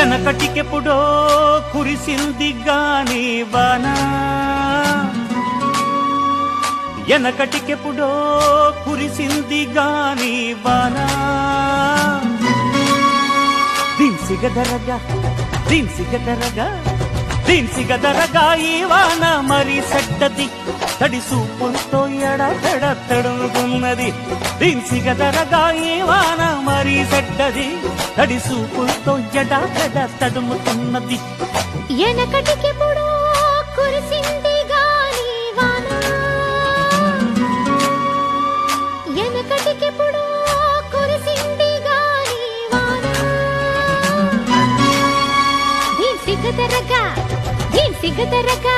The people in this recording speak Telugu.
ఎనకటికెప్పుడో కురిసింది గాని వాన, ఎనకటికెప్పుడో కురిసింది గాని వాన. దిన్సిగదరగా దిన్సిగదరగా దిన్సిగదరగా ఈ వాన మరి సెడ్డది, తడి సూపులతో ఎడతెడ తడుముకున్నది. దిన్సిగదరగా ఈ వాన మరి సెడ్డది, తడి సూపులతో ఎడతెడ తడుముతున్నది. ఎనకటికెప్పుడో కురిసింది గాని వాన, ఎనకటికెప్పుడో కురిసింది గాని వాన. దిన్సిగదరగా దిన్సిగదరగా